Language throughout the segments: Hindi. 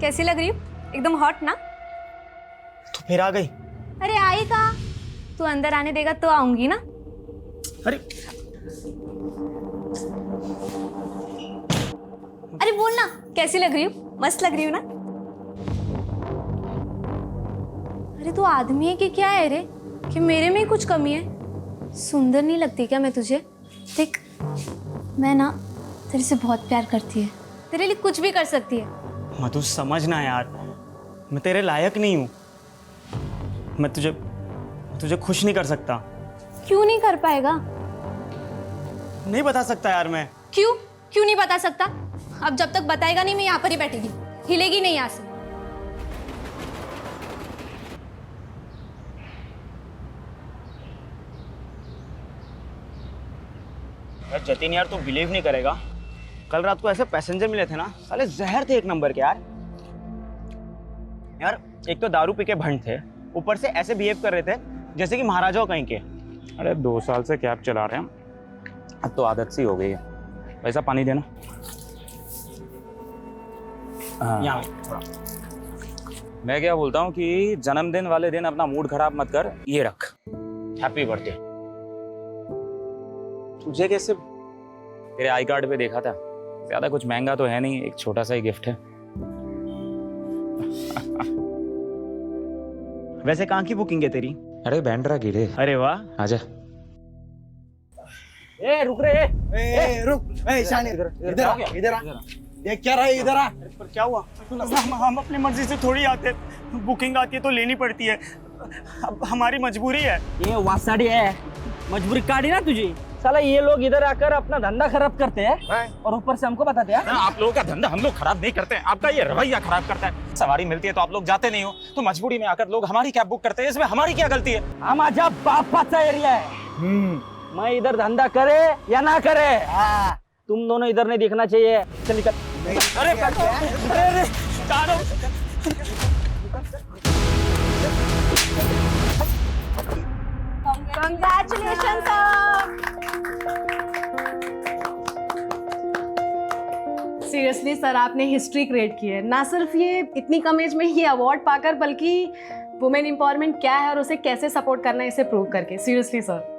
कैसी लग रही हूँ? एकदम हॉट ना? तो फिर आ गई? अरे आई कहाँ? तू अंदर आने देगा तो आऊंगी ना। अरे अरे बोल ना, कैसी लग रही हूँ? मस्त लग रही हूँ ना? अरे तू आदमी है कि क्या है रे, कि मेरे में ही कुछ कमी है? सुंदर नहीं लगती क्या मैं तुझे? देख, मैं ना तेरे से बहुत प्यार करती है, तेरे लिए कुछ भी कर सकती है। मधु समझना यार, मैं तेरे लायक नहीं हूँ। मैं तुझे खुश नहीं कर सकता। क्यों नहीं कर पाएगा? नहीं बता सकता यार मैं। क्यों नहीं बता सकता? अब जब तक बताएगा नहीं, मैं यहाँ पर ही बैठेगी, हिलेगी नहीं यहाँ से। यार जतिन यार, तू बिलीव नहीं करेगा, कल रात को ऐसे पैसेंजर मिले थे ना, साले जहर थे एक नंबर के यार। यार एक तो दारू पी के भंड थे, ऊपर से ऐसे बिहेव कर रहे थे जैसे कि महाराजाओं कहीं के। अरे 2 साल से कैब चला रहे हैं, अब तो आदत सी हो गई है। वैसा पानी देना। हाँ। यहाँ थोड़ा। मैं क्या बोलता हूँ कि जन्मदिन वाले दिन अपना मूड खराब मत कर, ये रख। Happy birthday. तुझे कैसे? तेरे आई कार्ड पे देखा था, ज्यादा कुछ महंगा तो है नहीं, एक छोटा सा ही गिफ्ट है। वैसे कहाँ की बुकिंग है तेरी? अरे बैंड्रा की रे। अरे वाह। आजा। ए रुक रे। रुक। शान इधर आ। ये क्या रहा है? इधर आ। पर क्या हुआ? हम अपनी मर्जी से थोड़ी आते, बुकिंग आती है तो लेनी पड़ती है, अब हमारी मजबूरी है। ये वासाड़ी है, मजबूरी काटी ना तुझे। साला ये लोग इधर आकर अपना धंधा खराब करते हैं और ऊपर से हमको बताते हैं। आप लोगों का धंधा हम लोग खराब नहीं करते हैं, आपका ये रवैया खराब करता है। सवारी मिलती है तो आप लोग जाते नहीं हो, तो मजबूरी में आकर लोग हमारी कैब बुक करते हैं, इसमें हमारी क्या गलती है? हमारा बापाचा एरिया है। मैं इधर धंधा करे या ना करे, तुम दोनों इधर नहीं दिखना चाहिए। चल निकल। अरे Congratulations सर। सीरियसली सर, आपने हिस्ट्री क्रिएट की है। ना सिर्फ ये इतनी कम एज में ये अवार्ड पाकर, बल्कि वुमेन एम्पावरमेंट क्या है और उसे कैसे सपोर्ट करना है इसे प्रूव करके। Seriously sir.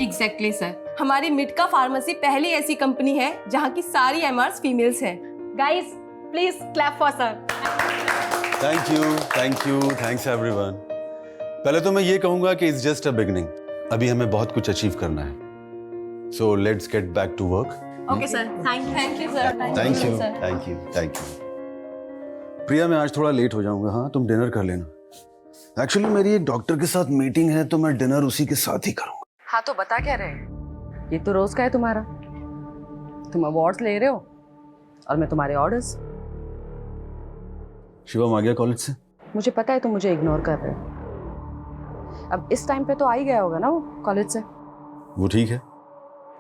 एग्जैक्टली सर, हमारी मिटका फार्मेसी पहली ऐसी कंपनी है जहां की सारी एमआरस फीमेल्स हैं। Guys please clap for sir. Thank you, thanks everyone. पहले तो मैं ये कहूंगा कि इट्स जस्ट अ बिगिनिंग, अभी हमें बहुत कुछ अचीव करना है। So let's get back to work. Okay sir, thank you sir. Thank you. Priya, मैं आज थोड़ा लेट हो जाऊंगा, हाँ तुम डिनर कर लेना। एक्चुअली मेरी एक डॉक्टर के साथ मीटिंग है, तो मैं डिनर उसी के साथ ही करूंगा। हाँ तो बता क्या रहे, ये तो रोज का है तुम्हारा। तुम अवार्ड्स ले रहे हो और मैं तुम्हारे ऑर्डर्स। शिवम आ गया कॉलेज से? मुझे पता है तुम मुझे इग्नोर कर रहे हो। अब इस टाइम पे तो आ ही गया होगा ना वो कॉलेज से। वो ठीक है।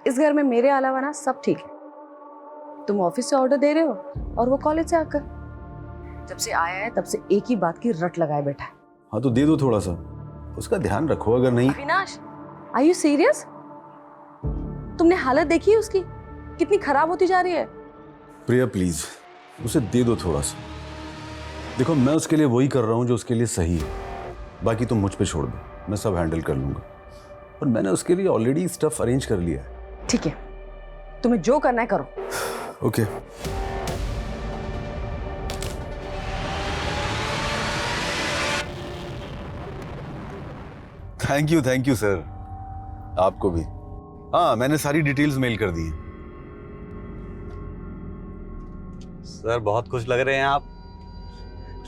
इस घर में मेरे अलावा ना सब ठीक है। तुम ऑफिस से ऑर्डर दे रहे हो और वो कॉलेज से आकर। जब से आया है तब से एक ही बात की रट लगाए बैठा है। हाँ तो दे दो थोड़ा सा, उसका ध्यान रखो। अगर नहीं। Avinash, are you serious? तुमने हालत देखी है उसकी, कितनी खराब होती जा रही है। प्रिया प्लीज उसे दे दो थोड़ा सा। देखो मैं उसके लिए वही कर रहा हूँ जो उसके लिए सही है, बाकी तुम मुझ पे छोड़ दो, मैं सब हैंडल कर लूंगा। और मैंने उसके लिए ऑलरेडी स्टफ अरेंज कर लिया है। ठीक है, तुम्हें जो करना है करो। ओके। Thank you sir. आपको भी। हाँ मैंने सारी डिटेल्स मेल कर दी हैं। सर बहुत खुश लग रहे हैं आप,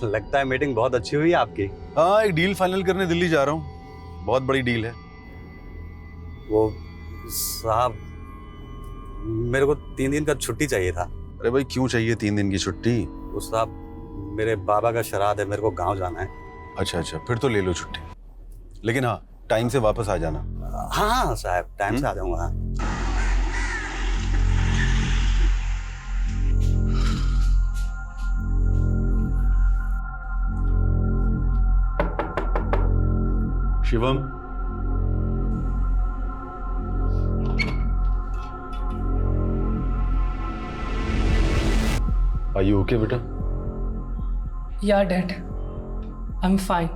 लगता है मीटिंग बहुत अच्छी हुई आपकी। हाँ एक डील फाइनल करने दिल्ली जा रहा हूँ, बहुत बड़ी डील है। वो साहब मेरे को 3 दिन का छुट्टी चाहिए था। अरे भाई क्यों चाहिए 3 दिन की छुट्टी? वो साहब मेरे बाबा का श्राद्ध है, मेरे को गांव जाना है। अच्छा फिर तो ले लो छुट्टी, लेकिन हाँ टाइम से वापस आ जाना। हाँ साहब टाइम से आ जाऊंगा। शिवम, आर यू ओके बेटा? या डैड, आई एम फाइन।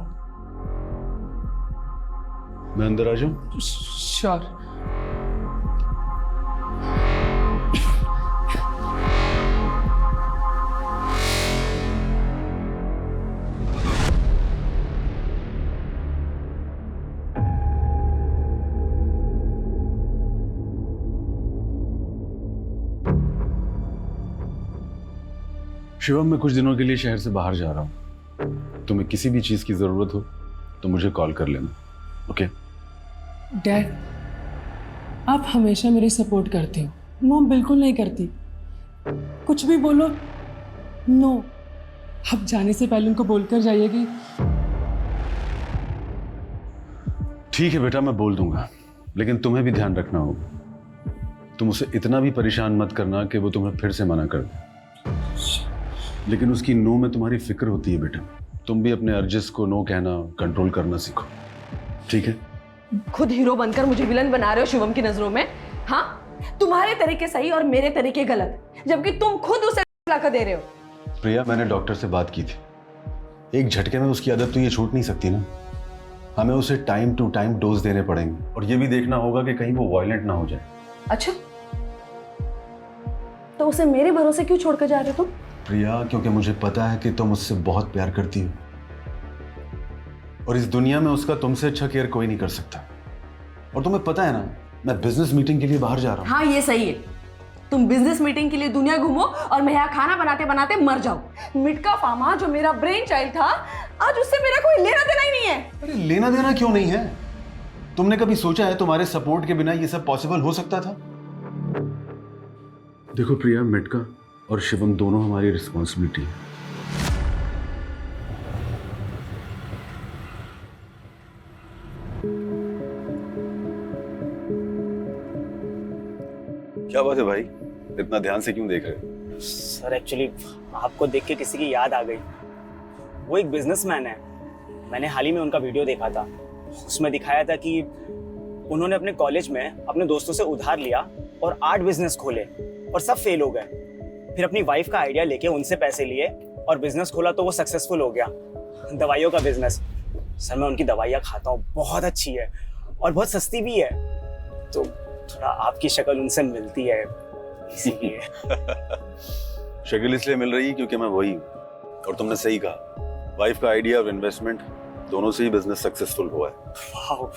मैं अंदर आ जाऊं? श्योर। शिवम, मैं कुछ दिनों के लिए शहर से बाहर जा रहा हूँ। तुम्हें किसी भी चीज की जरूरत हो तो मुझे कॉल कर लेना, ओके? डैड, आप हमेशा मेरी सपोर्ट करते हो, मॉम बिल्कुल नहीं करती। कुछ भी बोलो, नो। आप जाने से पहले उनको बोलकर जाइए कि ठीक है बेटा, मैं बोल दूंगा, लेकिन तुम्हें भी ध्यान रखना होगा। तुम उसे इतना भी परेशान मत करना कि वो तुम्हें फिर से मना कर दे। लेकिन उसकी नो में तुम्हारी फिक्र होती है बेटा। तुम भी अपने अर्जिस को नो कहना, कंट्रोल करना सीखो, ठीक है? खुद हीरो बनकर मुझे विलन बना रहे हो शिवम की नजरों में। हाँ, तुम्हारे तरीके सही और मेरे तरीके गलत, जबकि तुम खुद उसे लाकर दे रहे हो। प्रिया, मैंने डॉक्टर से बात की थी। एक झटके में उसकी आदत तो ये छूट नहीं सकती ना। हमें उसे टाइम टू टाइम डोज देने पड़ेंगे, और ये भी देखना होगा कि कहीं वो वायलेंट ना हो जाए। अच्छा, तो उसे मेरे भरोसे क्यों छोड़कर जा रहे हो तुम? प्रिया, क्योंकि मुझे पता है कि तुम उससे बहुत प्यार करती हो, और इस दुनिया में उसका तुमसे अच्छा केयर कोई नहीं कर सकता। और तुम्हें पता है ना, मैं बिजनेस मीटिंग के लिए बाहर जा रहा हूँ। हाँ, ये सही है। तुम बिजनेस मीटिंग के लिए दुनिया घूमो और मैं यहाँ खाना बनाते बनाते मर जाऊं। मिटका फार्मा जो मेरा ब्रेन चाइल्ड था, आज उससे मेरा कोई लेना देना ही नहीं है। अरे लेना देना क्यों नहीं है? तुमने कभी सोचा है तुम्हारे सपोर्ट के बिना ये सब पॉसिबल हो सकता था? देखो प्रिया, मिटका और शिवम दोनों हमारी रिस्पॉन्सिबिलिटी है। क्या बात है भाई, इतना ध्यान से क्यों देख रहे हो? सर एक्चुअली आपको देख के किसी की याद आ गई। वो एक बिजनेसमैन है, मैंने हाल ही में उनका वीडियो देखा था। उसमें दिखाया था कि उन्होंने अपने कॉलेज में अपने दोस्तों से उधार लिया और 8 बिजनेस खोले और सब फेल हो गए। फिर अपनी वाइफ का आइडिया लेके उनसे पैसे लिए और बिजनेस खोला तो वो सक्सेसफुल हो गया, दवाइयों का बिजनेस। सर मैं उनकी दवाइयाँ खाता हूँ, बहुत अच्छी है और बहुत सस्ती भी है, तो थोड़ा आपकी शक्ल उनसे मिलती है इसीलिए। शक्ल इसलिए मिल रही है क्योंकि मैं वही हूँ। और तुमने सही कहा, वाइफ का आइडिया और इन्वेस्टमेंट दोनों से ही बिजनेस सक्सेसफुल हुआ है। Wow,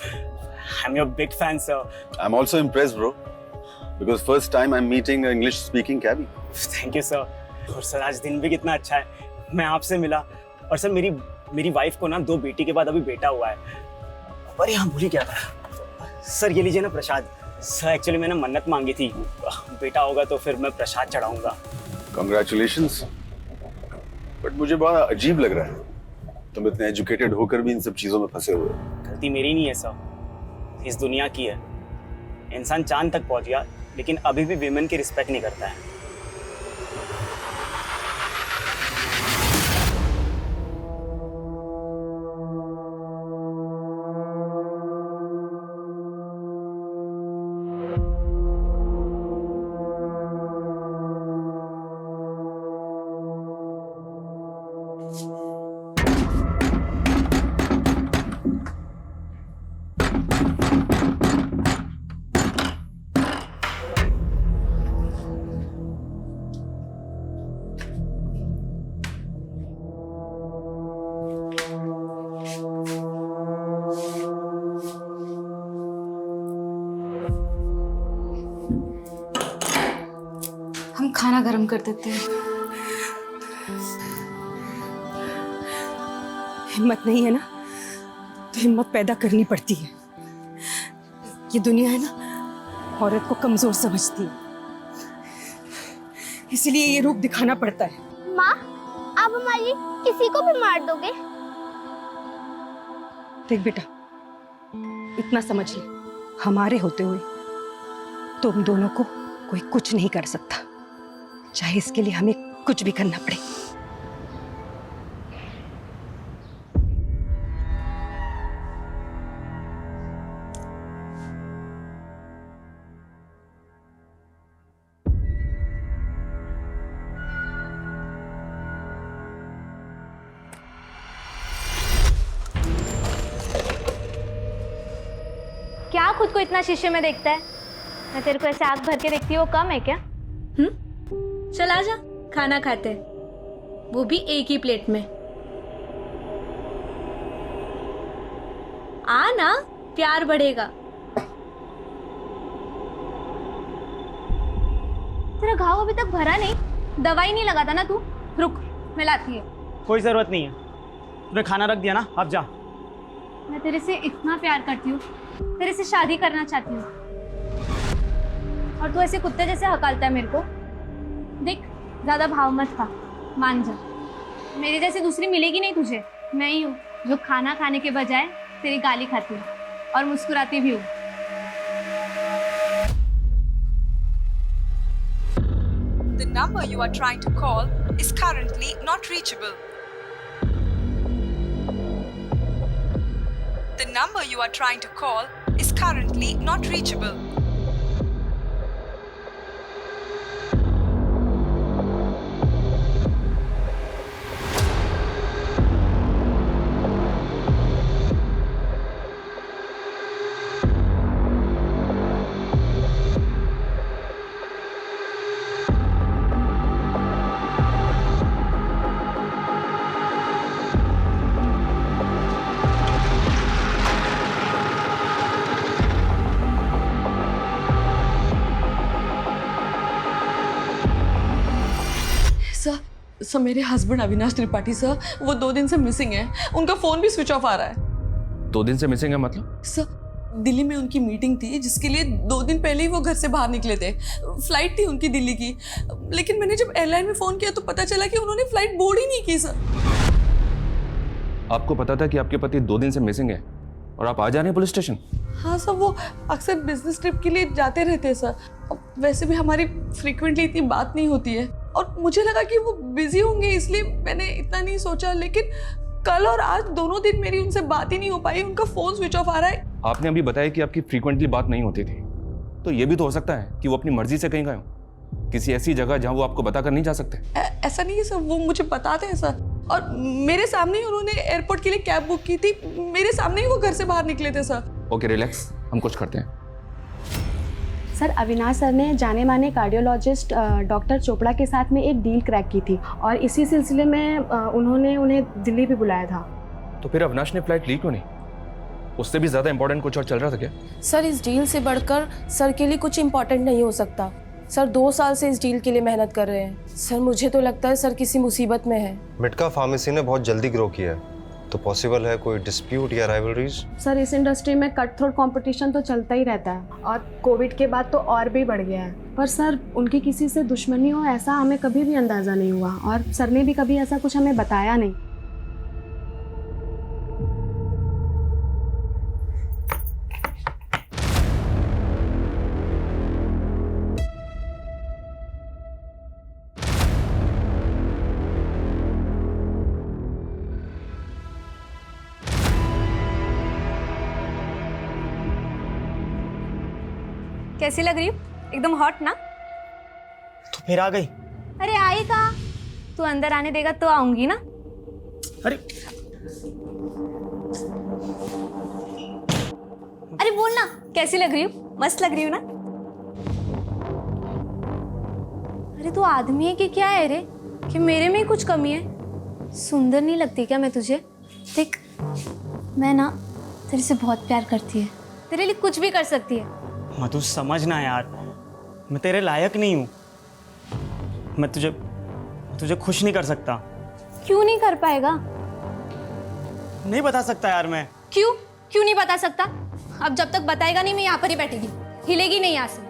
I'm your big fan, sir. I'm also impressed, bro. Because first time I'm meeting an English speaking cabbie. Thank you, sir. और सर आज दिन भी कितना अच्छा है, मैं आपसे मिला। और सर मेरी वाइफ को ना 2 बेटी के बाद अभी बेटा हुआ है। पर यहाँ भूल ही क्या था सर, ये लीजिए ना प्रसाद। सर एक्चुअली मैंने मन्नत मांगी थी, बेटा होगा तो फिर मैं प्रसाद चढ़ाऊंगा। Congratulations. बट मुझे बड़ा अजीब लग रहा है, तुम इतने एजुकेटेड होकर भी इन सब चीजों में फंसे हुए। गलती मेरी नहीं है सर, इस दुनिया की है। इंसान चांद तक पहुंच गया लेकिन अभी भी विमेन की रिस्पेक्ट नहीं करता है। हम खाना गर्म कर देते हैं। हिम्मत नहीं है ना, तो हिम्मत पैदा करनी पड़ती है। ये दुनिया है ना, औरत को कमजोर समझती है, इसलिए ये रूप दिखाना पड़ता है। माँ, आप हमारी किसी को भी मार दोगे? देख बेटा, इतना समझ ले, हमारे होते हुए तुम दोनों को कोई कुछ नहीं कर सकता, चाहे इसके लिए हमें कुछ भी करना पड़े। क्या खुद को इतना शीशे में देखता है? मैं तेरे को ऐसे आँख भर के देखती हूँ वो कम है क्या? चल आ जा, खाना खाते हैं, वो भी एक ही प्लेट में। आ ना, प्यार बढ़ेगा। तेरा घाव अभी तक भरा नहीं? दवाई नहीं लगाता ना तू? रुक, मैं लाती है। कोई जरूरत नहीं है, तूने खाना रख दिया ना, अब जा। मैं तेरे से इतना प्यार करती हूँ, तेरे से शादी करना चाहती हूँ, और तू ऐसे कुत्ते जैसे हकालता है मेरे को। देख, ज्यादा भाव मत खा, मान जा। मेरी जैसी दूसरी मिलेगी नहीं तुझे। मैं ही हूँ जो खाना खाने के बजाय तेरी गाली खाती हूँ और मुस्कुराती भी हूँ। The number you are trying to call is currently not reachable. The number you are trying to call is currently not reachable. Sir मेरे हस्बैंड अविनाश त्रिपाठी सर, वो 2 दिन से मिसिंग है। उनका फोन भी स्विच ऑफ आ रहा है। 2 दिन से मिसिंग है मतलब? सर दिल्ली में उनकी मीटिंग थी जिसके लिए 2 दिन पहले ही वो घर से बाहर निकले थे। फ्लाइट थी उनकी दिल्ली की, लेकिन मैंने जब एयरलाइन में फोन किया तो पता चला कि उन्होंने फ्लाइट बोर्ड ही नहीं की सर। आपको पता था कि आपके पति 2 दिन से मिसिंग है और आप आ जा रहे हैं पुलिस स्टेशन? हाँ सर, वो अक्सर बिजनेस ट्रिप के लिए जाते रहते हैं सर। वैसे भी हमारी फ्रीक्वेंटली इतनी बात नहीं होती है, और मुझे लगा कि वो बिजी होंगे इसलिए मैंने इतना नहीं सोचा। लेकिन कल और आज दोनों दिन मेरी उनसे बात ही नहीं हो पाई, उनका फोन स्विच ऑफ आ रहा है। आपने अभी बताया कि आपकी फ्रीक्वेंटली बात नहीं होती थी, तो ये भी तो हो सकता है कि वो अपनी मर्जी से कहीं गए हो, किसी ऐसी जगह जहां वो आपको बताकर नहीं जा सकते। ऐसा नहीं है सर, वो मुझे बताते हैं सर, और मेरे सामने ही उन्होंने एयरपोर्ट के लिए कैब बुक की थी, मेरे सामने ही वो घर से बाहर निकले थे सर। ओके रिलैक्स, हम कुछ करते हैं। सर, अविनाश सर ने जाने माने कार्डियोलॉजिस्ट डॉक्टर चोपड़ा के साथ में एक डील क्रैक की थी, और इसी सिलसिले में उन्होंने उन्हें दिल्ली भी बुलाया था। तो फिर अविनाश ने फ्लाइट ली क्यों नहीं? उससे भी ज्यादा इंपॉर्टेंट कुछ और चल रहा था क्या? सर, इस डील से बढ़कर सर के लिए कुछ इम्पोर्टेंट नहीं हो सकता। सर 2 साल से इस डील के लिए मेहनत कर रहे हैं। सर मुझे तो लगता है सर किसी मुसीबत में है। मिटका फार्मेसी ने बहुत जल्दी ग्रो किया है, तो पॉसिबल है कोई डिस्प्यूट या राइवलरीज? सर इस इंडस्ट्री में कट थ्रोट कंपटीशन तो चलता ही रहता है, और कोविड के बाद तो और भी बढ़ गया है। पर सर उनकी किसी से दुश्मनी हो ऐसा हमें कभी भी अंदाज़ा नहीं हुआ, और सर ने भी कभी ऐसा कुछ हमें बताया नहीं। कैसी लग रही हूँ? एकदम हॉट ना? तो फिर आ गई? अरे आई कहाँ? तू अंदर आने देगा तो आऊंगी ना। अरे अरे बोल ना, कैसी लग रही हूँ? मस्त लग रही हूँ ना? अरे तू आदमी है कि क्या है रे, कि मेरे में ही कुछ कमी है? सुंदर नहीं लगती क्या मैं तुझे? देख, मैं ना तेरे से बहुत प्यार करती है, तेरे लिए कुछ भी कर सकती है। मधु समझना यार, मैं तेरे लायक नहीं हूँ। मैं तुझे खुश नहीं कर सकता। क्यों नहीं कर पाएगा? नहीं बता सकता यार मैं। क्यों नहीं बता सकता? अब जब तक बताएगा नहीं मैं यहाँ पर ही बैठेगी, हिलेगी नहीं यहाँ से।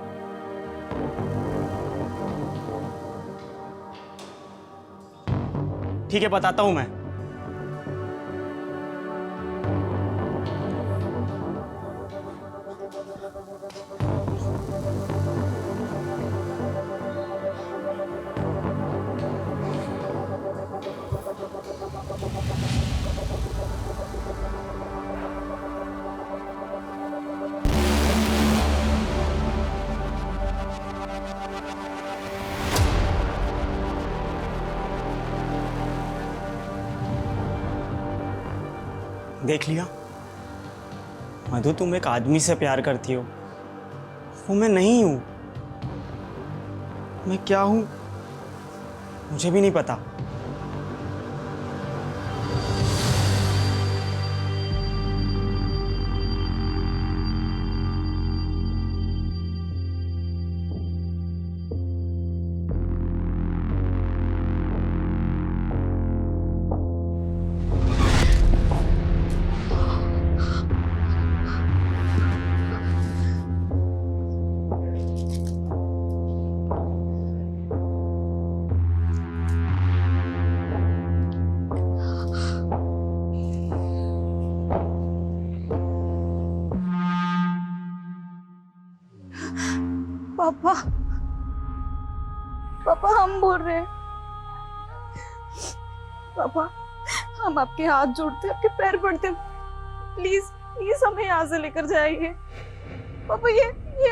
ठीक है, बताता हूँ मैं। देख लिया, मधु, तुम एक आदमी से प्यार करती हो, वो मैं नहीं हूं। मैं क्या हूं मुझे भी नहीं पता। पापा, पापा हम बोल रहे हैं। पापा, हम आपके हाथ जोड़ते, आपके पैर पड़ते, प्लीज प्लीज हमें यहाँ से लेकर जाइए। पापा ये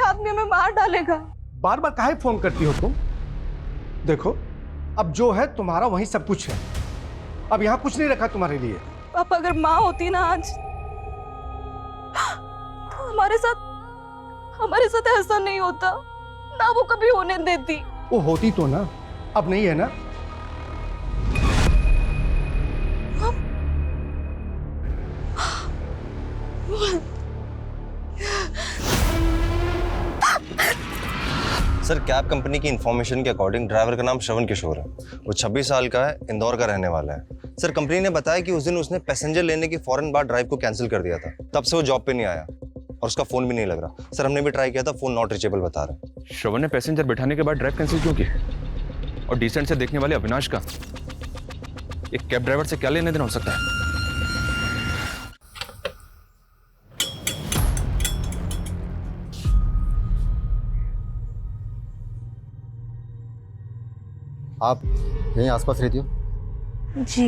आदमी हमें मार डालेगा। बार बार काहे फोन करती हो तुम? देखो, अब जो है तुम्हारा वही सब कुछ है। अब यहाँ कुछ नहीं रखा तुम्हारे लिए। पापा अगर माँ होती ना आज, तो हमारे साथ ऐसा नहीं होता ना, वो कभी होने देती। वो होती तो ना, अब नहीं है ना। सर, कैब कंपनी की इंफॉर्मेशन के अकॉर्डिंग ड्राइवर का नाम श्रवण किशोर है। वो 26 साल का है, इंदौर का रहने वाला है। सर, कंपनी ने बताया कि उस दिन उसने पैसेंजर लेने के फौरन बाद ड्राइव को कैंसिल कर दिया था। तब से वो जॉब पे नहीं आया और उसका फोन भी नहीं लग रहा। सर, हमने भी ट्राई किया था, फोन नॉट रीचेबल बता रहा है। श्रवण ने पैसेंजर बिठाने के बाद ड्राइव कैंसिल क्यों की? और डिसेंट से देखने वाले अविनाश का एक कैब ड्राइवर से क्या लेने देना हो सकता है? आप यहीं आसपास रहती हो? जी।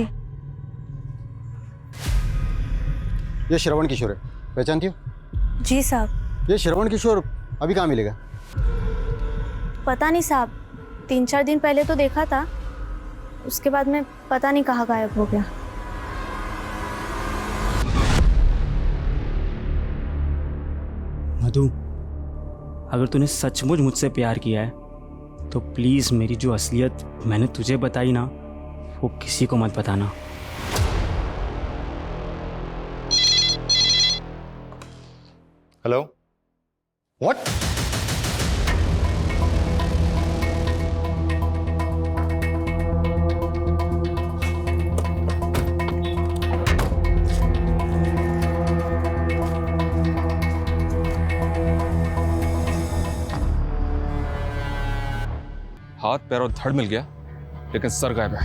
ये श्रवण किशोर है, पहचानती हो? जी साहब। ये श्रवण किशोर अभी कहाँ मिलेगा? पता नहीं साहब, 3-4 दिन पहले तो देखा था, उसके बाद में पता नहीं कहाँ गायब हो गया। मधु, अगर तूने सचमुच मुझसे प्यार किया है तो प्लीज मेरी जो असलियत मैंने तुझे बताई ना, वो किसी को मत बताना। Hello, what? हाथ पैर और धड़ मिल गया, लेकिन सर गायब है।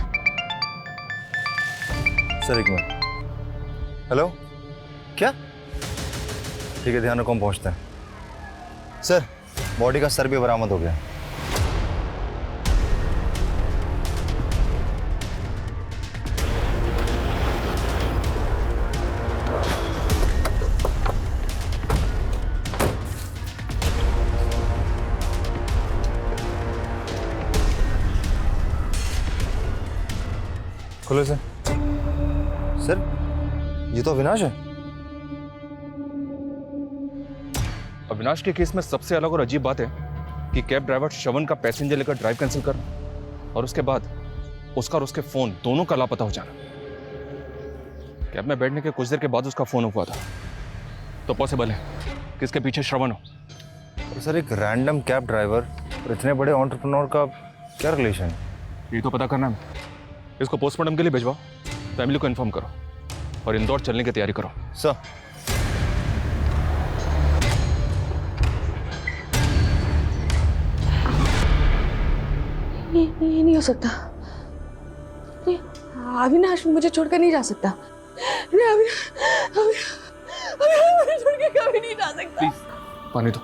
सर एक मिनट। हेलो, क्या? ठीक है, ध्यान रखो, हम पहुंचते हैं। सर, बॉडी का सर भी बरामद हो गया। खोलो सर। सर, ये तो अविनाश है। अविनाश के केस में सबसे अलग और अजीब बात है कि कैब ड्राइवर श्रवण का पैसेंजर लेकर ड्राइव कैंसिल करना और उसके बाद उसका और उसके फोन दोनों का लापता हो जाना। कैब में बैठने के कुछ देर के बाद उसका फोन हुआ था, तो पॉसिबल है कि इसके पीछे श्रवण हो। सर, एक रैंडम कैब ड्राइवर और इतने बड़े एंटरप्रेन्योर का क्या रिलेशन है? ये तो पता करना है। इसको पोस्टमार्टम के लिए भिजवाओ, फैमिली को इन्फॉर्म करो और इंदौर चलने की तैयारी करो। सर, ये नहीं हो सकता। अविनाश मुझे छोड़कर नहीं जा सकता। अविनाश मुझे छोड़ के कभी नहीं जा सकता। प्लीज पानी दो।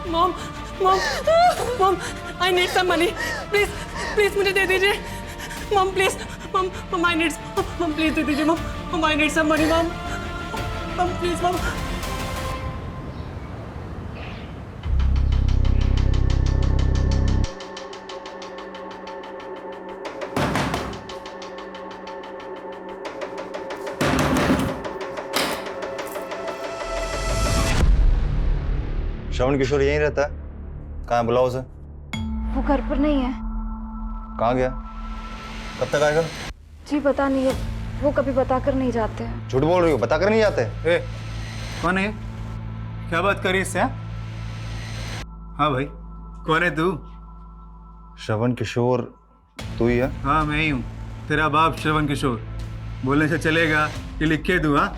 Mom mom mom, I need some money, please please मुझे दे दीजिए mom, please mom, mom I need, mom please दे दीजिए mom, mom I need some money mom, mom please mom. Shravan Kishore यहीं रहता है? कहाँ है, बुलाओ उसे। वो घर पर नहीं है। कहाँ गया? कब तक आएगा? जी पता नहीं है, वो कभी बताकर नहीं जाते हैं। झूठ बोल रही हो, बताकर नहीं जाते? ए, कौन है? क्या बात करी इससे? हाँ भाई, कौन है तू? श्रवण किशोर तू ही है? हाँ मैं ही हूँ, तेरा बाप श्रवण किशोर। बोलने से चलेगा कि लिख के दूँ? हाँ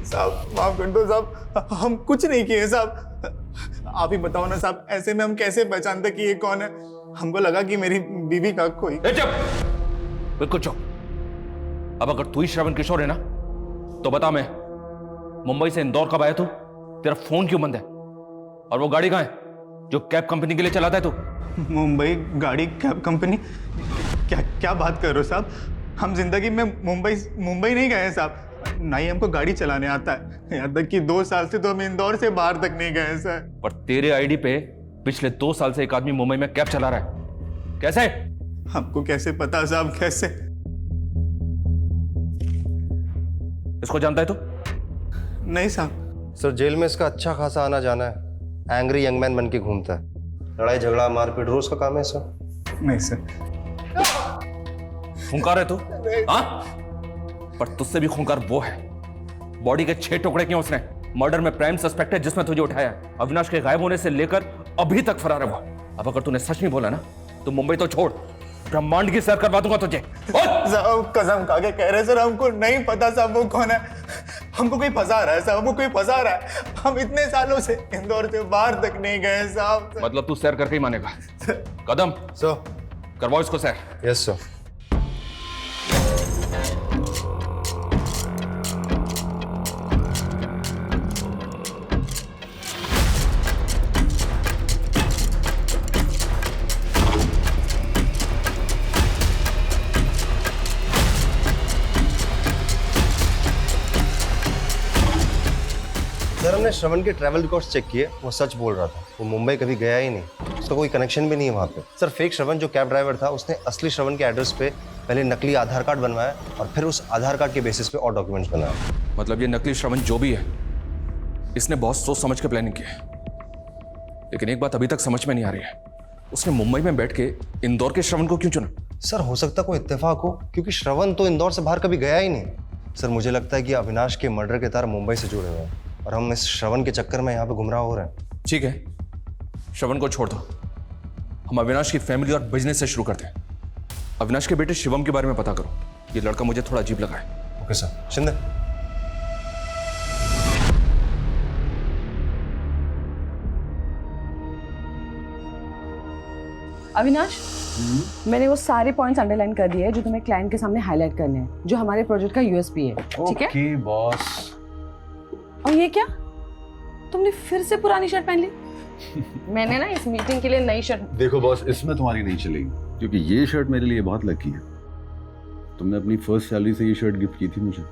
साहब माफ कर दो साहब, हम कुछ नहीं किए साहब। आप ही बताओ ना साहब, ऐसे में हम कैसे पहचानते कि ये कौन है? हमको लगा कि मेरी बीवी का कोई। चुप, बिल्कुल चुप। अब अगर तू ही श्रवण किशोर है ना, तो बता, मैं मुंबई से इंदौर कब आया तू? तेरा फोन क्यों बंद है? और वो गाड़ी कहाँ है जो कैब कंपनी के लिए चलाता है तू? मुंबई गाड़ी कैब कंपनी? क्या क्या बात कर रहे हो साहब? हम जिंदगी में मुंबई नहीं गए हैं साहब, ना ही हमको गाड़ी चलाने आता है। यहाँ तक कि 2 साल से तो हम इंदौर से बाहर तक नहीं गए सर। पर तेरे आईडी पे पिछले 2 साल से एक आदमी मुंबई में कैब चला रहा है। कैसे? हमको कैसे पता साहब, कैसे? इसको जानता है तू? नहीं साहब। सर जेल में इसका अच्छा खासा आना जाना है। एंग्री यंग मैन बन के घूमता है, लड़ाई झगड़ा मारपीट रोज का काम है सर। नहीं सर। खूंखार है तू? हाँ? पर तुझसे भी खूंखार वो है। बॉडी के 6 टुकड़े किए उसने। मर्डर में प्राइम सस्पेक्ट है जिसमें तुझे उठाया। अविनाश के गायब होने से लेकर अभी तक फरार है वो। अब अगर तूने सच नहीं बोला ना, तो मुंबई तो छोड़, ब्रह्मांड की सैर करवा दूंगा तुझे। साहब कसम खा के कह रहे सर, हमको नहीं पता साहब वो कौन है। हमको कोई फंसा रहा है साहब, हमको कोई फंसा रहा है। हम इतने सालों से इंदौर से बाहर तक नहीं गए साहब। मतलब तू सैर करके ही मानेगा? कदम सर करवाओ इसको सैर। Yes sir. सर हमने श्रवण के ट्रैवल रिकॉर्ड्स चेक किए, वो सच बोल रहा था। वो मुंबई कभी गया ही नहीं, उसका कोई कनेक्शन भी नहीं है वहाँ पे। सर फेक श्रवण जो कैब ड्राइवर था, उसने असली श्रवण के एड्रेस पे पहले नकली आधार कार्ड बनवाया और फिर उस आधार कार्ड के बेसिस पे और डॉक्यूमेंट्स बनाया। मतलब ये नकली श्रवण जो भी है, इसने बहुत सोच समझ के प्लानिंग की है। लेकिन एक बात अभी तक समझ में नहीं आ रही है, उसने मुंबई में बैठ के इंदौर के श्रवण को क्यों चुना? सर हो सकता कोई इत्तेफाक हो, क्योंकि श्रवण तो इंदौर से बाहर कभी गया ही नहीं। सर मुझे लगता है कि अविनाश के मर्डर के तार मुंबई से जुड़े हुए हैं और हम इस श्रवण के चक्कर में यहाँ पे गुमराह हो रहे हैं। ठीक है, श्रवण को छोड़ दो, हम अविनाश की फैमिली और बिजनेस से शुरू करते हैं। अविनाश के बेटे शिवम के बारे में पता करो, ये लड़का मुझे थोड़ा अजीब लगा है। Okay sir. शिंदे। अविनाश, मैंने वो सारे पॉइंट्स अंडरलाइन कर दिए हैं जो तुम्हें क्लाइंट के सामने हाईलाइट करने हैं, जो हमारे प्रोजेक्ट का यूएसपी है। ठीक है? Okay boss. और ये क्या, तुमने फिर से पुरानी शर्ट पहन ली? मैंने ना इस मीटिंग के लिए नई शर्ट। देखो बॉस, इसमें तुम्हारी नहीं चलेगी, क्योंकि ये शर्ट मेरे लिए बहुत लकी है। तुमने अपनी फर्स्ट सैलरी से ये शर्ट गिफ्ट की थी मुझे।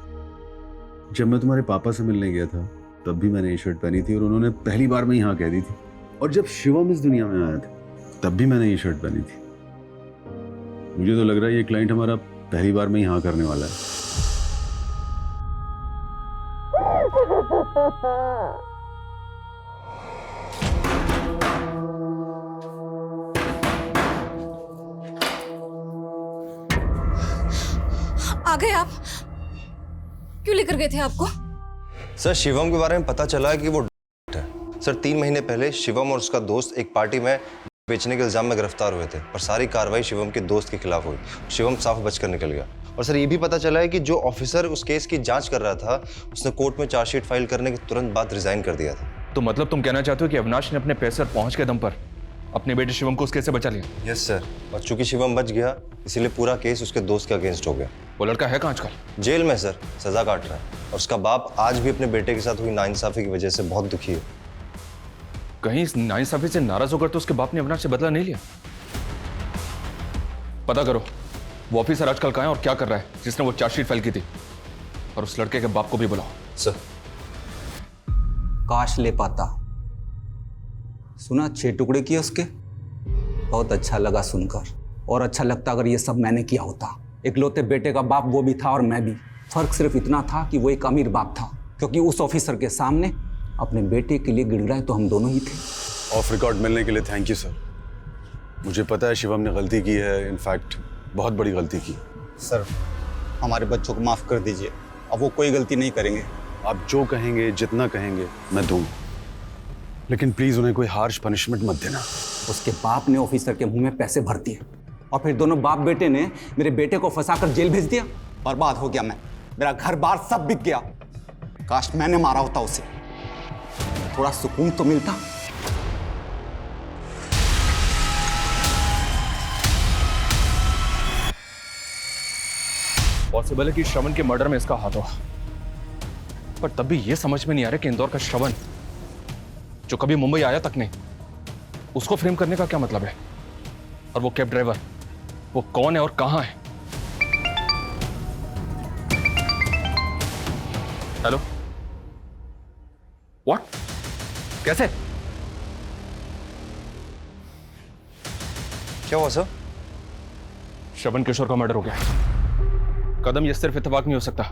जब मैं तुम्हारे पापा से मिलने गया था, तब भी मैंने ये शर्ट पहनी थी और उन्होंने पहली बार में यहाँ कह दी थी। और जब शिवम इस दुनिया में आया था, तब भी मैंने ये शर्ट पहनी थी। मुझे तो लग रहा है ये क्लाइंट हमारा पहली बार में यहाँ करने वाला है। आ गए आप? क्यों लेकर गए थे आपको? सर शिवम के बारे में पता चला है कि वो है। सर 3 महीने पहले शिवम और उसका दोस्त एक पार्टी में बेचने के इल्जाम में गिरफ्तार हुए थे, पर सारी कार्रवाई शिवम के दोस्त के खिलाफ हुई। शिवम साफ बचकर निकल गया। और सर ये भी पता चला है कि जो ऑफिसर उस केस की जांच कर रहा था, उसने कोर्ट में चार्जशीट फाइल करने के तुरंत बाद रिजाइन कर दिया था। तो मतलब तुम कहना चाहते हो कि अविनाश ने अपने पैसे पर पहुंच के दम पर अपने बेटे शिवम को उस केस से बचा लिया? Yes sir. और चूंकि शिवम बच गया, इसीलिए पूरा केस उसके दोस्त के अगेंस्ट हो गया। वो लड़का है कहाँ आजकल? जेल में सर, सजा काट रहा है। और उसका बाप आज भी अपने बेटे के साथ हुई नाइंसाफी की वजह से बहुत दुखी है। कहीं इस नाइंसाफी से नाराज होकर तो उसके बाप ने अविनाश से बदला नहीं लिया? पता करो वो ऑफिसर आजकल कहाँ है और क्या कर रहा है जिसने वो चार्जशीट फाइल की थी। और उस लड़के के बाप को भी बुलाओ। सर। काश ले पाता। सुना 6 टुकड़े किए उसके? बहुत अच्छा लगा सुनकर। और अच्छा लगता अगर ये सब मैंने किया होता। इकलौते बेटे का बाप वो भी था और मैं भी। फर्क सिर्फ इतना था कि वो एक अमीर बाप था क्योंकि उस ऑफिसर के सामने अपने बेटे के लिए गिड़गिड़ाए तो हम दोनों ही थे। ऑफ रिकॉर्ड मिलने के लिए थैंक यू सर। मुझे पता है शिवम ने गलती की है, इनफैक्ट बहुत बड़ी गलती की। सर हमारे बच्चों को माफ़ कर दीजिए, अब वो कोई गलती नहीं करेंगे। आप जो कहेंगे, जितना कहेंगे मैं दूंगा, लेकिन प्लीज उन्हें कोई हार्श पनिशमेंट मत देना। उसके बाप ने ऑफिसर के मुंह में पैसे भर दिए और फिर दोनों बाप बेटे ने मेरे बेटे को फंसाकर जेल भेज दिया। बर्बाद हो गया मैं, मेरा घर बार सब बिक गया। काश मैंने मारा होता उसे, थोड़ा सुकून तो मिलता। पॉसिबल है कि श्रवण के मर्डर में इसका हाथ हो, पर तब भी यह समझ में नहीं आ रहा कि इंदौर का श्रवण जो कभी मुंबई आया तक नहीं, उसको फ्रेम करने का क्या मतलब है? और वो कैब ड्राइवर, वो कौन है और कहां है? Hello, what? कैसे? क्या हुआ सर? श्रवण किशोर का मर्डर हो गया। कदम, ये सिर्फ इत्तेफाक नहीं हो सकता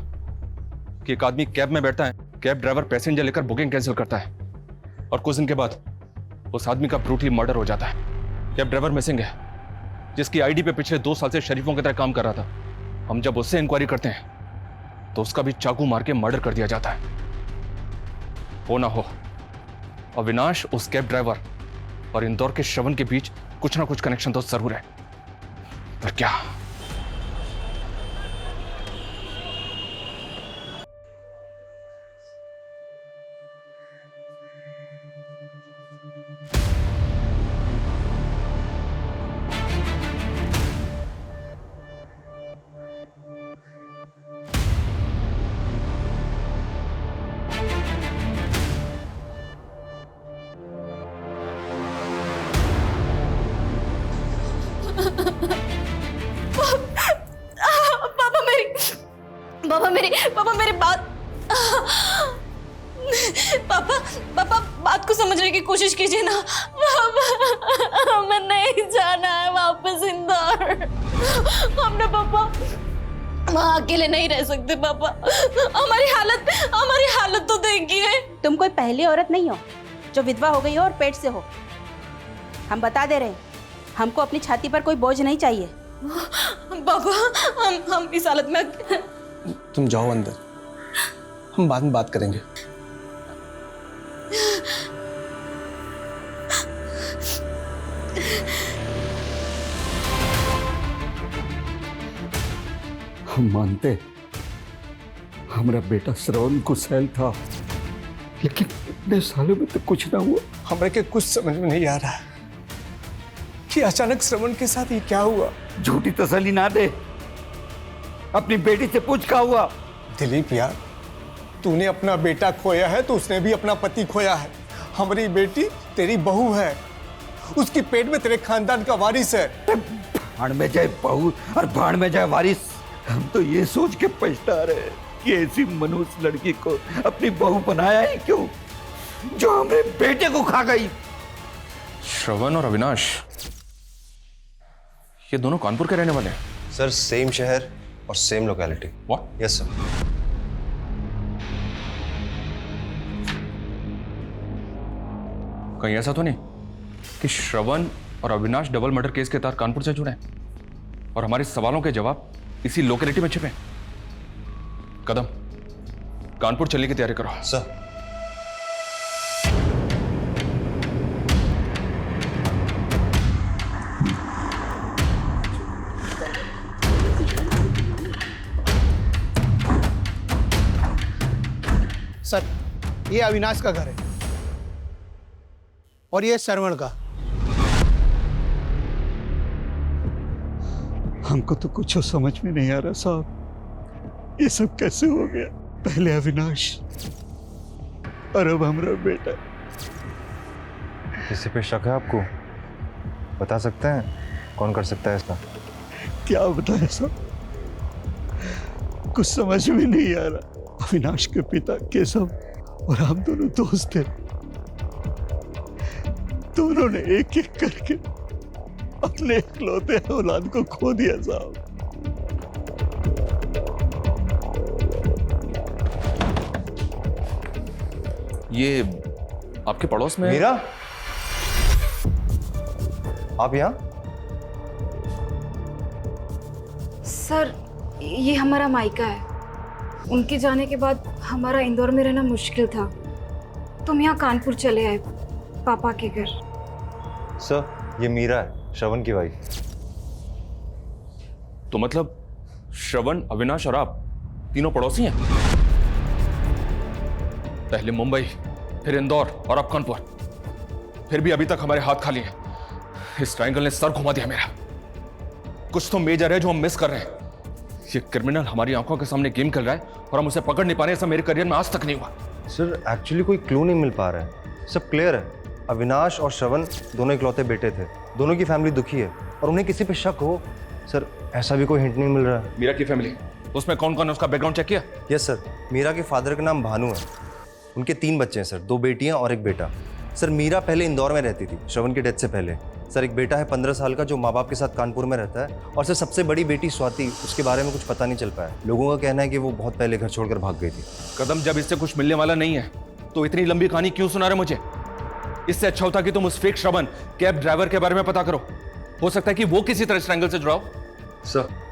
कि एक आदमी कैब में बैठता है, कैब ड्राइवर पैसेंजर लेकर बुकिंग कैंसिल करता है और कुछ दिन के बाद उस आदमी का ब्रूटली मर्डर हो जाता है। कैब ड्राइवर मिसिंग है, जिसकी आईडी पे पिछले 2 साल से शरीफों की तरह काम कर रहा था। हम जब उससे इंक्वायरी करते हैं तो उसका भी चाकू मार के मर्डर कर दिया जाता है। हो ना हो, अविनाश, उस कैब ड्राइवर और इंदौर के श्रवण के बीच कुछ ना कुछ कनेक्शन तो जरूर है, पर क्या? पापा मेरी बात, पापा बात को समझने की कोशिश कीजिए ना। पापा हमें नहीं जाना है वापस इंदौर, हमने पापा वहाँ अकेले नहीं रह सकते। पापा हमारी हालत तो देखिए। तुम कोई पहली औरत नहीं हो जो विधवा हो गई हो और पेट से हो। हम बता दे रहे हैं, हमको अपनी छाती पर कोई बोझ नहीं चाहिए। पापा हम इस हालत में। तुम जाओ अंदर, हम बाद में बात करेंगे। हम मानते हमारा बेटा श्रवण कुशल था, लेकिन इतने सालों में तो कुछ ना हुआ। हमारे के कुछ समझ में नहीं आ रहा कि अचानक श्रवण के साथ ये क्या हुआ। झूठी तसल्ली ना दे, अपनी बेटी से पूछ क्या हुआ। दिलीप यार, तूने अपना बेटा खोया है तो उसने भी अपना पति खोया है। हमारी बेटी तेरी बहू है, उसकी पेट में तेरे खानदान का वारिस है। भाड़ में जाए बहू और भाड़ में जाए वारिस, हम तो ये सोच के पछता रहे कि ऐसी मनुष्य लड़की को अपनी बहू बनाया ही क्यों, जो हमारे बेटे को खा गई। श्रवण और अविनाश, ये दोनों कानपुर के रहने वाले हैं? सर सेम शहर और same locality. What? Yes sir. कहीं ऐसा तो नहीं कि श्रवण और अविनाश डबल मर्डर केस के तहत कानपुर से जुड़े हैं और हमारे सवालों के जवाब इसी लोकेलिटी में छिपे? कदम, कानपुर चलने की तैयारी करो। सर। सर, ये अविनाश का घर है और ये श्रवण का। हमको तो कुछ समझ में नहीं आ रहा साहब, ये सब कैसे हो गया। पहले अविनाश और अब हमारा बेटा। किसी पे शक है आपको? बता सकते हैं कौन कर सकता है इसका? क्या बताएं साहब, कुछ समझ में नहीं आ रहा। अविनाश के पिता केशव और हम दोनों दोस्त थे, दोनों ने एक एक करके अपने इकलौते औलाद को खो दिया साहब। ये आपके पड़ोस में? मीरा, आप यहाँ? सर ये हमारा मायका है। उनके जाने के बाद हमारा इंदौर में रहना मुश्किल था, तो हम यहाँ कानपुर चले आए पापा के घर। सर ये मीरा है, श्रवण की वाइफ। तो मतलब श्रवण, अविनाश और आप तीनों पड़ोसी हैं? पहले मुंबई, फिर इंदौर और अब कानपुर, फिर भी अभी तक हमारे हाथ खाली हैं। इस ट्रायंगल ने सर घुमा दिया मेरा। कुछ तो मेजर है जो हम मिस कर रहे हैं। ये क्रिमिनल हमारी आंखों के सामने गेम खेल रहा है और हम उसे पकड़ नहीं पा रहे। ऐसा मेरे करियर में आज तक नहीं हुआ। सर एक्चुअली कोई क्लू नहीं मिल पा रहा है, सब क्लियर है। अविनाश और श्रवण दोनों इकलौते बेटे थे, दोनों की फैमिली दुखी है और उन्हें किसी पे शक हो सर, ऐसा भी कोई हिंट नहीं मिल रहा है। मीरा की फैमिली, उसमें कौन कौन है उसका बैकग्राउंड चेक किया? यस सर, मीरा के फादर का नाम भानु है, उनके 3 बच्चे हैं सर, 2 बेटियां और 1 बेटा। सर मीरा पहले इंदौर में रहती थी श्रवण की डेथ से पहले। सर एक बेटा है 15 साल का जो माँ बाप के साथ कानपुर में रहता है। और सर सबसे बड़ी बेटी स्वाति, उसके बारे में कुछ पता नहीं चल पाया। लोगों का कहना है कि वो बहुत पहले घर छोड़कर भाग गई थी। कदम, जब इससे कुछ मिलने वाला नहीं है तो इतनी लंबी कहानी क्यों सुना रहे मुझे? इससे अच्छा होता कि तुम उस फेक श्रवण कैब ड्राइवर के बारे में पता करो। हो सकता है कि वो किसी तरह ट्रायंगल से जुड़ा हो। सर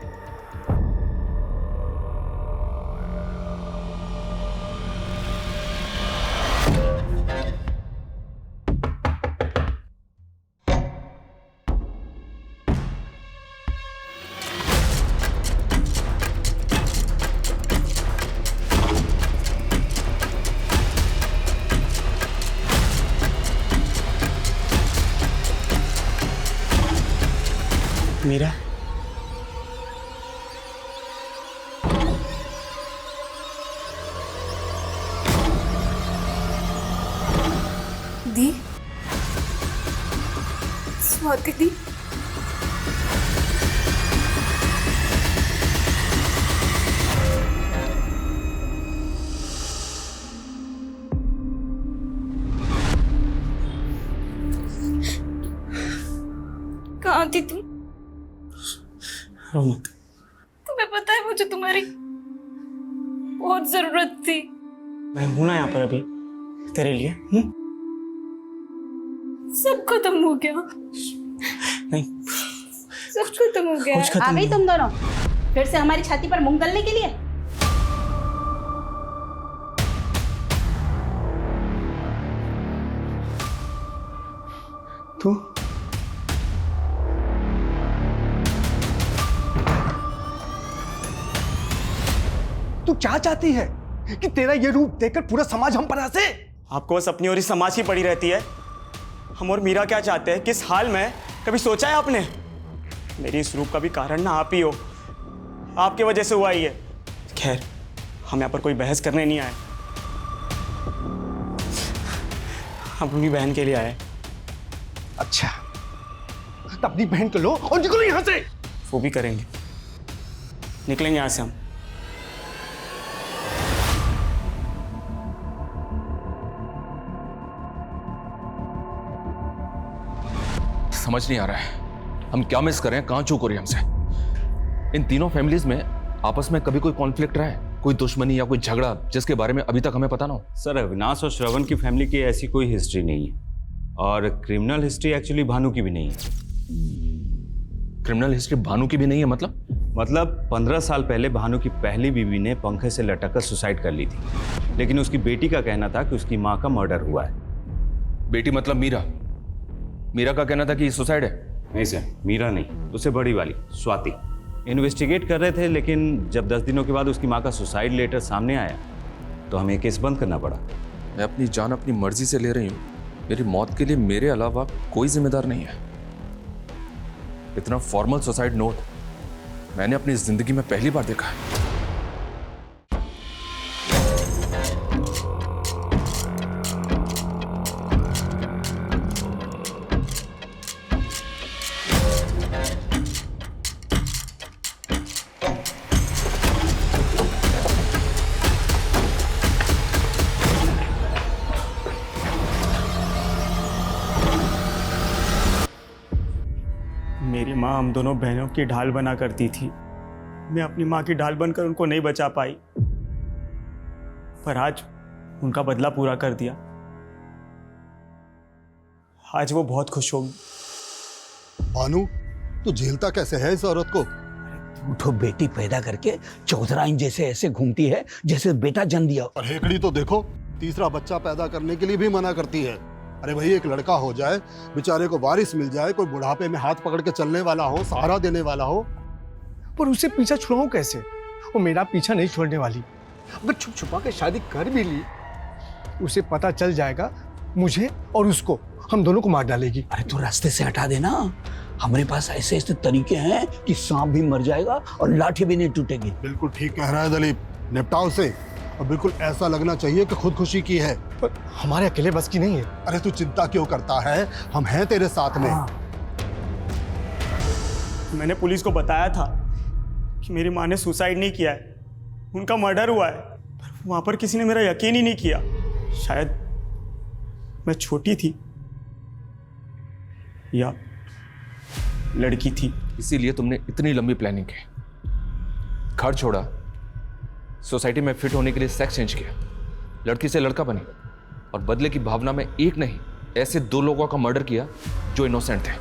मीरा, दी, स्वाति दी, कहाँ थी तुम? तुम्हें पता है मुझे तुम्हारी बहुत जरूरत थी। मैं हूं ना यहाँ पर अभी तेरे लिए। सब खत्म हो गया। नहीं, सब खत्म हो गया। आ गई तुम दोनों फिर से हमारी छाती पर मूंग दलने के लिए? तू क्या चाहती है कि तेरा ये रूप देखकर पूरा समाज हम पर हंसे? आपको बस अपनी और इस समाज की पड़ी रहती है। हम और मीरा क्या चाहते हैं, किस हाल में, कभी सोचा है आपने? मेरी इस रूप का भी कारण ना आप ही हो, आपके वजह से हुआ ही है। खैर, हम यहाँ पर कोई बहस करने नहीं आए, हम अपनी बहन के लिए आए। अच्छा, तो अपनी बहन को लो और निकलो यहाँ से। वो भी करेंगे, निकलेंगे यहाँ से हम। समझ नहीं आ रहा है हम क्या मिस कर रहे हैं, कहां चूक हो रही है हमसे। इन तीनों फैमिलीज में आपस में कभी कोई कॉन्फ्लिक्ट रहा है, कोई दुश्मनी या कोई झगड़ा जिसके बारे में अभी तक हमें पता ना हो? सर अविनाश और श्रवण की फैमिली की ऐसी कोई हिस्ट्री नहीं है और क्रिमिनल हिस्ट्री एक्चुअली भानु की भी नहीं है। क्रिमिनल हिस्ट्री भानु की भी नहीं है? मतलब 15 साल पहले भानु की पहली बीवी ने पंखे से लटककर सुसाइड कर ली थी, लेकिन उसकी बेटी का कहना था कि उसकी माँ का मर्डर हुआ है। बेटी मतलब मीरा? मीरा का कहना था कि सुसाइड है। नहीं सर, मीरा नहीं, उससे बड़ी वाली स्वाति। इन्वेस्टिगेट कर रहे थे, लेकिन जब 10 दिनों के बाद उसकी माँ का सुसाइड लेटर सामने आया तो हमें केस बंद करना पड़ा। मैं अपनी जान अपनी मर्जी से ले रही हूँ। मेरी मौत के लिए मेरे अलावा कोई जिम्मेदार नहीं है। इतना फॉर्मल सुसाइड नोट मैंने अपनी जिंदगी में पहली बार देखा है। मेरी माँ हम दोनों बहनों की ढाल बना करती थी। मैं अपनी माँ की ढाल बनकर उनको नहीं बचा पाई, पर आज उनका बदला पूरा कर दिया। आज वो बहुत खुश होगी। भानु, तू झेलता कैसे है इस औरत को? उठो, बेटी पैदा करके चौधराइन जैसे ऐसे घूमती है जैसे बेटा जन्म दिया। और हेकड़ी तो देखो, तीसरा बच्चा पैदा करने के लिए भी मना करती है। अरे भाई, एक लड़का हो जाए, बेचारे को वारिस मिल जाए, कोई बुढ़ापे में हाथ पकड़ के चलने वाला हो, सहारा देने वाला हो। पर उसे पीछा छुड़ाऊं कैसे? वो मेरा पीछा नहीं छोड़ने वाली। अगर छुप छुपा के शादी कर भी ली, उसे पता चल जाएगा, मुझे और उसको, हम दोनों को मार डालेगी। अरे तो रास्ते से हटा देना। हमारे पास ऐसे ऐसे तरीके हैं कि सांप भी मर जाएगा और लाठी भी नहीं टूटेगी। बिल्कुल ठीक कह रहा है दिलीप, निपटाओ से। और बिल्कुल ऐसा लगना चाहिए कि खुदकुशी की है। पर हमारे अकेले बस की नहीं है। अरे तू चिंता क्यों करता है, हम हैं तेरे साथ में। मैंने पुलिस को बताया था कि मेरी माँ ने सुसाइड नहीं किया है, उनका मर्डर हुआ है। पर वहाँ पर किसी ने मेरा यकीन ही नहीं किया। शायद मैं छोटी थी या लड़की थी। इसीलिए तुमने इतनी लंबी प्लानिंग की, घर छोड़ा, सोसाइटी में फिट होने के लिए सेक्स चेंज किया, लड़की से लड़का बनी और बदले की भावना में एक नहीं ऐसे 2 लोगों का मर्डर किया जो इनोसेंट थे,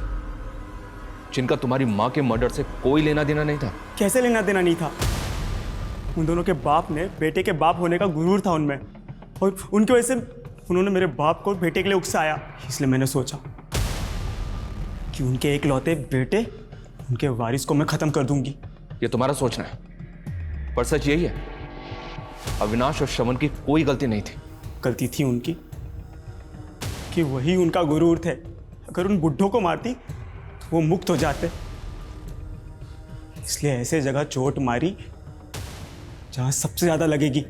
जिनका तुम्हारी माँ के मर्डर से कोई लेना देना नहीं था। कैसे लेना देना नहीं था? उन दोनों के बाप ने बेटे के बाप होने का गुरूर था उनमें, और उनकी वजह से उन्होंने मेरे बाप को बेटे के लिए उकसाया। इसलिए मैंने सोचा कि उनके एकलौते बेटे, उनके वारिस को मैं खत्म कर दूंगी। ये तुम्हारा सोचना है, पर सच यही है, अविनाश और श्रवण की कोई गलती नहीं थी। गलती थी उनकी कि वही उनका गुरूर थे। अगर उन बुड्ढों को मारती तो वो मुक्त हो जाते। इसलिए ऐसे जगह चोट मारी जहां सबसे ज्यादा लगेगी।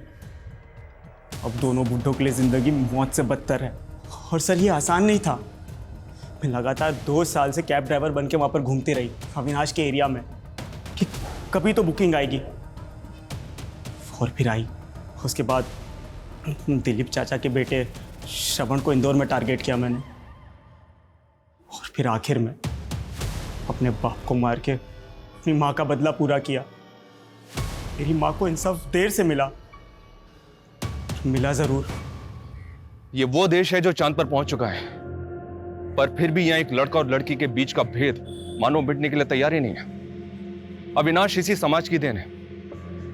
अब दोनों बुड्ढों के लिए जिंदगी मौत से बदतर है। और सर, ये आसान नहीं था। मैं लगातार 2 साल से कैब ड्राइवर बन के वहाँ पर घूमती रही अविनाश के एरिया में कि कभी तो बुकिंग आएगी, और फिर आई। उसके बाद दिलीप चाचा के बेटे श्रवण को इंदौर में टारगेट किया मैंने, और फिर आखिर में अपने बाप को मार के अपनी माँ का बदला पूरा किया। मेरी माँ को इंसाफ देर से मिला ज़रूर। ये वो देश है जो चांद पर पहुंच चुका है, पर फिर भी यहां एक लड़का और लड़की के बीच का भेद मानो मिटने के लिए तैयार ही नहीं है। अविनाश इसी समाज की देन है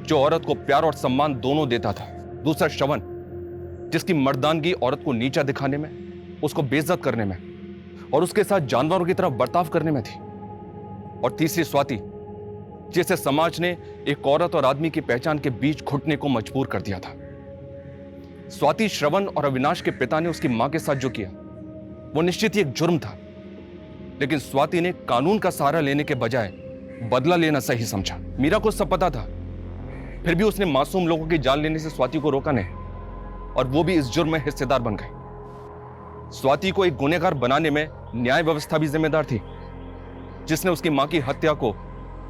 जो औरत को प्यार और सम्मान दोनों देता था। दूसरा श्रवण, जिसकी मर्दानगी औरत को नीचा दिखाने में, उसको बेइज्जत करने में और उसके साथ जानवरों की तरह बर्ताव करने में थी। और तीसरी स्वाति, जिसे समाज ने एक औरत और आदमी की पहचान के बीच घुटने को मजबूर कर दिया था। स्वाति, श्रवण और अविनाश के पिता ने उसकी मां के साथ जो किया वो निश्चित ही एक जुर्म था, लेकिन स्वाति ने कानून का सहारा लेने के बजाय बदला लेना सही समझा। मीरा को सब पता था, फिर भी उसने मासूम लोगों की जान लेने से स्वाति को रोका नहीं, और वो भी इस जुर्म में हिस्सेदार बन गई। स्वाति को एक गुनहगार बनाने में न्याय व्यवस्था भी जिम्मेदार थी, जिसने उसकी मां की हत्या को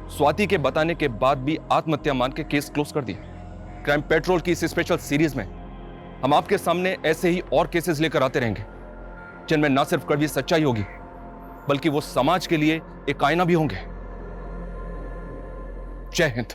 स्वाति के बताने के बाद भी आत्महत्या मान के केस क्लोज कर दिया। क्राइम पेट्रोल की इस स्पेशल सीरीज में हम आपके सामने ऐसे ही और केसेस लेकर आते रहेंगे, जिनमें न सिर्फ कड़वी सच्चाई होगी, बल्कि वो समाज के लिए एक आईना भी होंगे। जय हिंद।